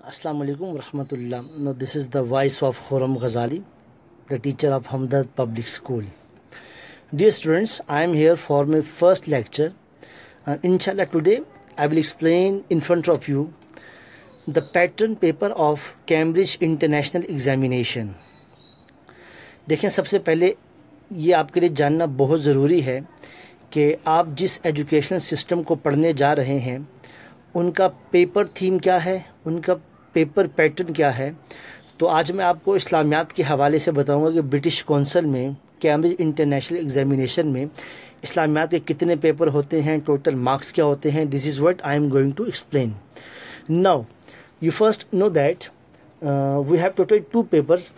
Assalamu alaikum warahmatullah. Now this is the voice of Khurram Ghazali, the teacher of Hamdard Public School. Dear students, I am here for my first lecture, and inshallah today I will explain in front of you the pattern paper of Cambridge International Examination. देखें, सबसे पहले ये आपके लिए जानना बहुत ज़रूरी है कि आप जिस एजुकेशनल सिस्टम को पढ़ने जा रहे हैं उनका पेपर थीम क्या है, उनका पेपर पैटर्न क्या है। तो आज मैं आपको इस्लामियात के हवाले से बताऊंगा कि ब्रिटिश कौंसिल में कैम्ब्रिज इंटरनेशनल एग्जामिनेशन में इस्लामियात के कितने पेपर होते हैं, टोटल मार्क्स क्या होते हैं। This is what I am going to explain. Now you first know that we have total 2 papers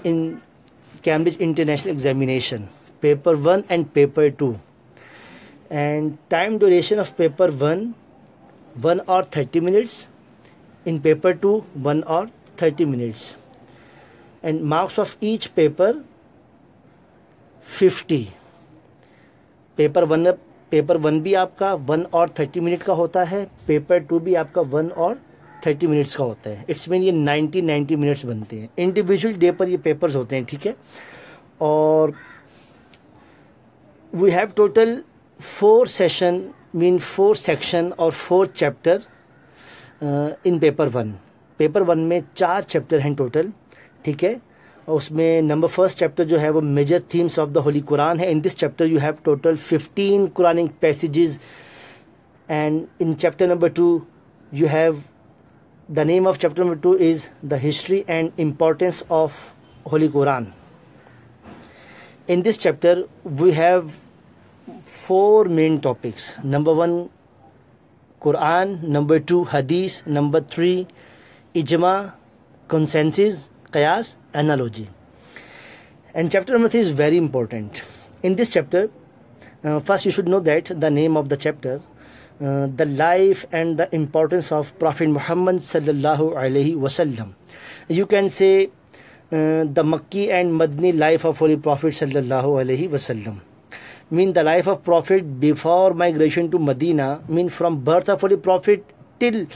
in Cambridge International Examination, paper 1 and paper 2, and time duration of paper 1 hour 30 minutes, in paper 2 1 hour 30 minutes, and marks of each paper 50. Paper one भी आपका 1 और 30 minute का होता है, paper 2 भी आपका 1 और 30 minutes का होता है। इट्स मीन ये 90 मिनट्स बनते हैं। इंडिविजुअल डे पर ये पेपर्स होते हैं, ठीक है। और we have total 4 session mean 4 section और 4 चैप्टर इन पेपर 1। पेपर 1 में 4 चैप्टर हैं टोटल, ठीक है। और उसमें नंबर फर्स्ट चैप्टर जो है वो major themes of the holy Quran है। In this chapter you have total 15 Quranic passages, and in chapter number 2 you have the name of chapter number 2 is the history and importance of Holy Quran. In this chapter we have 4 main topics. Number 1 Quran, number 2 Hadith, number 3 Ijma, consensus, Qiyas, analogy. And chapter number 3 is very important. In this chapter, first you should know that the name of the chapter, the life and the importance of Prophet Muhammad sallallahu alaihi wasallam. You can say the Makki and Madni life of Holy Prophet sallallahu alaihi wasallam. Mean the life of Prophet before migration to Medina, mean from birth of Holy Prophet till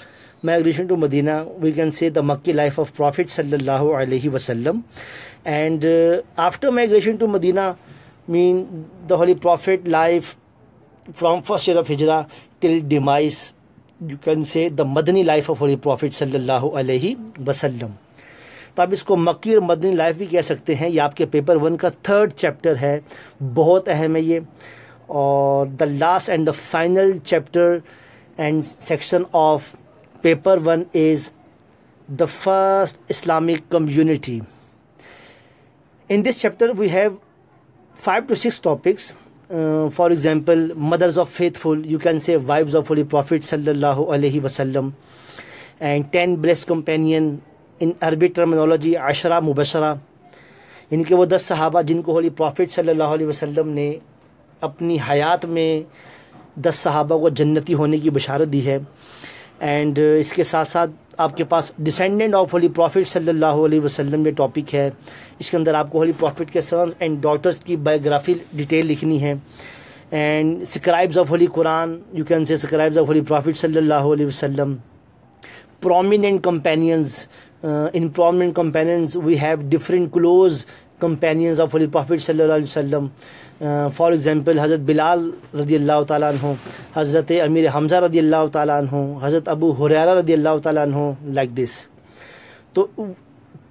migration to Medina. We can say the Makki life of Prophet sallallahu alaihi wasallam. And after migration to Medina, mean the Holy Prophet life from first year of Hijrah till demise. You can say the Madani life of Holy Prophet sallallahu alaihi wasallam. तो आप इसको मक्की और Madani life भी कह सकते हैं। ये आपके पेपर 1 का 3rd चैप्टर है, बहुत अहम है ये। और the last and the final chapter and section of paper 1 is the first Islamic community. In this chapter we have 5 to 6 topics. For example, mothers of faithful, you can say wives of Holy Prophet sallallahu alaihi wasallam, and 10 blessed companion, in Arabic terminology ashara mubashara, इनके वो 10 सहाबा जिनको holy prophet सल्लल्लाहु अलैहि वसल्लम ने अपनी हयात में 10 सहाबा को जन्नती होने की बशारत दी है। एंड इसके साथ साथ आपके पास डिसेंडेंट ऑफ होली प्रॉफिट सल्लल्लाहु अलैहि वसल्लम ये टॉपिक है। इसके अंदर आपको होली प्रॉफिट के सन्स एंड डॉटर्स की बायोग्राफी डिटेल लिखनी है। And scribes of Holi Quran, you can say scribes of holy prophet सल्लल्लाहु अलैहि वसल्लम। Prominent companions, in prominent companions we have different close companions of Holy Prophet sallallahu alaihi wasallam. For example, Hazrat Bilal radiyallahu ta'ala anhu, Hazrat Amir Hamza radiyallahu ta'ala anhu, Hazrat Abu Huraira radiyallahu ta'ala anhu, like this. तो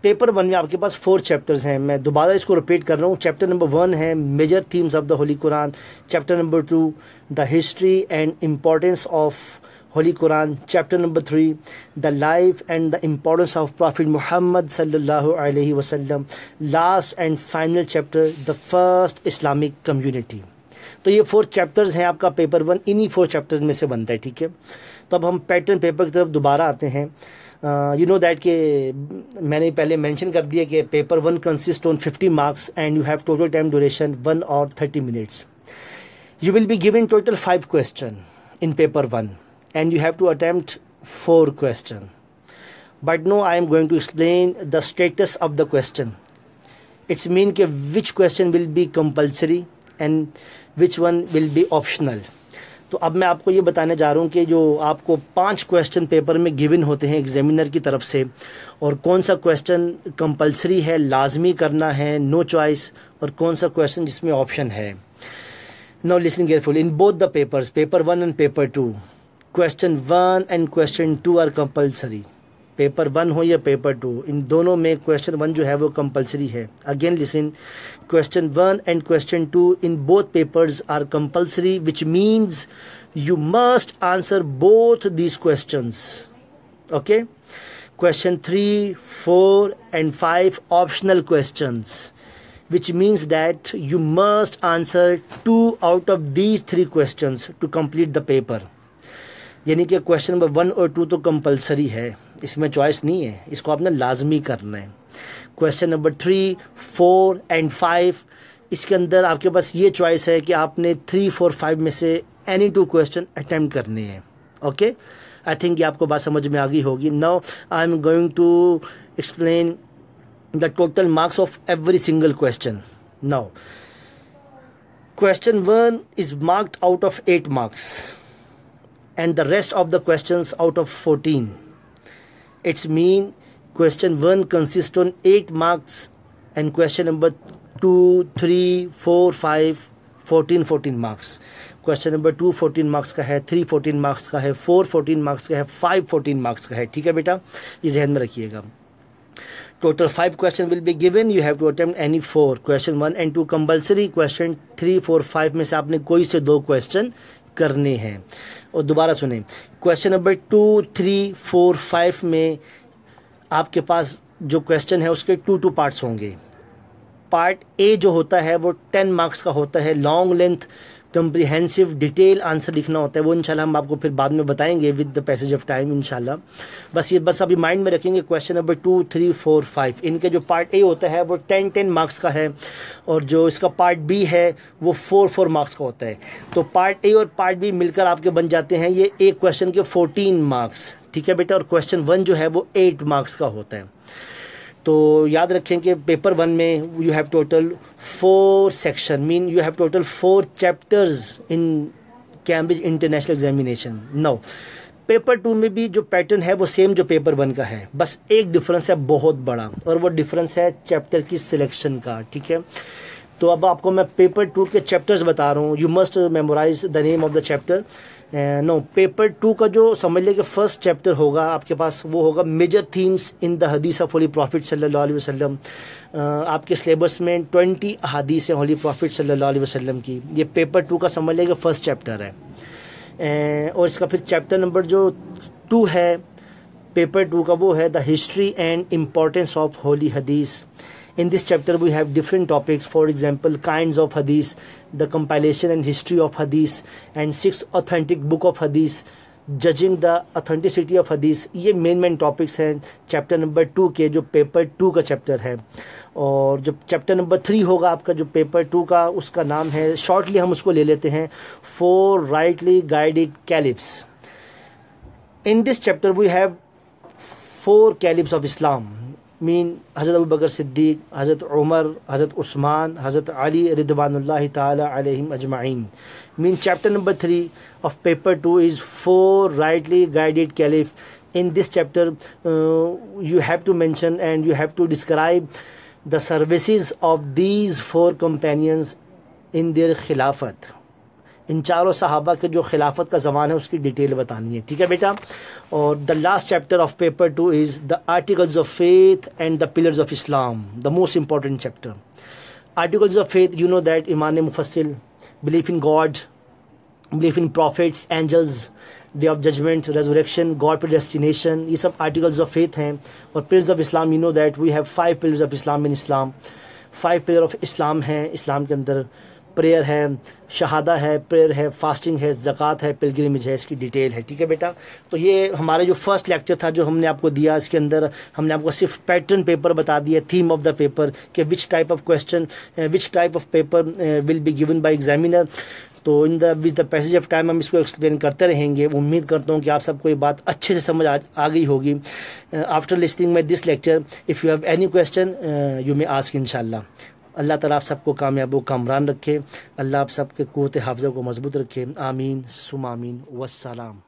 paper 1 में आपके पास 4 chapters हैं। मैं दोबारा इसको repeat कर रहा हूँ। चैप्टर नंबर 1 है major themes of the holy Quran, chapter number 2 the history and importance of Holy Quran, chapter number 3 the life and the importance of Prophet Muhammad sallallahu alaihi wasallam, last and final chapter the first Islamic community. तो ये 4 chapters हैं आपका paper 1, इन्हीं 4 chapters में से बनता है, ठीक है। तो अब हम पैटर्न पेपर की तरफ दोबारा आते हैं। यू नो दैट कि मैंने पहले मेंशन कर दिया कि paper 1 consist on 50 marks and you have total time duration 1 और 30 minutes. You will be given total 5 question in paper 1 and you have to attempt 4 questions. But no, I am going to explain the status of the question. It's mean which question will be compulsory and which one will be optional. तो अब मैं आपको ये बताने जा रहा हूँ कि जो आपको 5 क्वेश्चन पेपर में गिवन होते हैं एग्जामिनर की तरफ से, और कौन सा क्वेश्चन कंपलसरी है, लाजमी करना है, नो चॉइस, और कौन सा क्वेश्चन जिसमें ऑप्शन है। Now listen careful, in both the papers, paper 1 and paper 2, question 1 and question 2 are compulsory. Paper 1 हो या पेपर 2, इन दोनों में क्वेश्चन 1 जो है वो कंपलसरी है। Again listen, question 1 and question 2 in both papers are compulsory, which means you must answer both these questions. Okay, question 3, 4 and 5 optional questions, which means that you must answer 2 out of these 3 questions to complete the paper। यानी कि question number 1 और 2 तो compulsory है, इसमें choice नहीं है, इसको आपने लाजमी करना है। क्वेश्चन नंबर 3, 4 and 5, इसके अंदर आपके पास ये चॉइस है कि आपने 3, 4, 5 में से एनी 2 क्वेश्चन अटैम्प्ट करने हैं। ओके, आई थिंक ये आपको बात समझ में आ गई होगी। Now I am going to explain the total marks of every single question. Now question 1 is marked out of 8 marks and the rest of the questions out of 14. It's mean question 1 consists on 8 marks and question number 2, 3, 4, 5, 14 marks. Question number 2 14 marks का है, 3 14 marks का है, 4 14 marks का है, 5 14 marks का है। ठीक है बेटा, ये ज़हन में रखिएगा। Total 5 question will be given, you have to attempt any 4. Question 1 and 2 compulsory, question 3, 4, 5 में से आपने कोई से 2 क्वेश्चन करने हैं। और दोबारा सुने, क्वेश्चन नंबर 2, 3, 4, 5 में आपके पास जो क्वेश्चन है उसके 2 पार्ट्स होंगे। पार्ट ए जो होता है वो 10 मार्क्स का होता है, long length comprehensive detail answer लिखना होता है। वो इंशाल्लाह हम आपको फिर बाद में बताएंगे with the passage of time इंशाल्लाह। बस अभी माइंड में रखेंगे। क्वेश्चन नंबर 2, 3, 4, 5 इनके जो पार्ट ए होता है वो 10 मार्क्स का है, और जो इसका पार्ट बी है वो 4 मार्क्स का होता है। तो पार्ट ए और पार्ट बी मिलकर आपके बन जाते हैं ये एक क्वेश्चन के 14 मार्क्स। ठीक है बेटा, और क्वेश्चन 1 जो है वो 8 मार्क्स का होता है। तो याद रखें कि पेपर 1 में you have total 4 section, mean you have total 4 chapters in Cambridge International examination. No, paper 2 में भी जो पैटर्न है वो सेम जो पेपर 1 का है, बस एक डिफरेंस है बहुत बड़ा, और वो डिफरेंस है चैप्टर की सिलेक्शन का। ठीक है, तो अब आपको मैं पेपर 2 के चैप्टर्स बता रहा हूँ। You must memorise the name of the chapter. No, paper 2 का जो समझ लें कि फर्स्ट चैप्टर होगा आपके पास वो होगा मेजर थीम्स इन द हदीस ऑफ होली प्रॉफिट सल्लल्लाहु अलैहि वसल्लम। आपके सिलेबस में 20 हदीस हैं होली प्रॉफिट सल्लल्लाहु अलैहि वसल्लम की। ये पेपर 2 का समझ लें कि फर्स्ट चैप्टर है। और इसका फिर चैप्टर नंबर जो 2 है पेपर 2 का वो है the history and importance of Holi हदीस। In this chapter we have different topics, for example kinds of hadith, the compilation and history of hadith, and 6th authentic book of hadith, judging the authenticity of hadith। ये main topics हैं chapter number 2 के, जो paper 2 का chapter है। और जो chapter number 3 होगा आपका जो पेपर 2 का, उसका नाम है, शॉर्टली हम उसको ले लेते हैं, 4 rightly guided caliphs। In this chapter we have 4 caliphs of Islam, mean हज़रत अबू बकर सिद्दीक, हज़रत उमर, हज़रत उस्मान, हज़रत अली रिदवानुल्लाहि ताला अलैहिम अजमाइन। मीन chapter number 3 of paper 2 is 4 rightly guided caliph। In this chapter you have to mention and you have to describe the services of these 4 companions in their खिलाफत। इन चारों सहाबा के जो खिलाफत का ज़मान है उसकी डिटेल बतानी है। ठीक है बेटा। और the last chapter of paper 2 is the articles of faith and the pillars of Islam, the most important chapter. Articles of faith, you know that ईमान मुफस्सिल, belief in God, belief in prophets, angels, day of judgement, resurrection, God predestination, ये सब articles of faith हैं। और pillars of Islam, you know that we have 5 pillars of Islam in Islam. 5 pillar of इस्लाम हैं इस्लाम के अंदर। Prayer है, शहादा है, prayer है, फास्टिंग है, ज़कात है, पिलग्रिमेज है, इसकी डिटेल है। ठीक है बेटा। तो ये हमारा जो फर्स्ट लेक्चर था जो हमने आपको दिया, इसके अंदर हमने आपको सिर्फ पैटर्न पेपर बता दिया, थीम ऑफ द पेपर, कि which type of question, which type of paper will be given by examiner. तो in the with the passage of time हम इसको एक्सप्लेन करते रहेंगे। उम्मीद करता हूँ कि आप सबको ये बात अच्छे से समझ आ गई होगी। After listening my this lecture, if you have any question you may ask इंशाल्लाह। अल्लाह ताला आप सबको कामयाब व कामरान रखे। अल्लाह आप सबके क़ुव्वत हाफ़िज़ा को मज़बूत रखे। आमीन सुम आमीन वस्सलाम।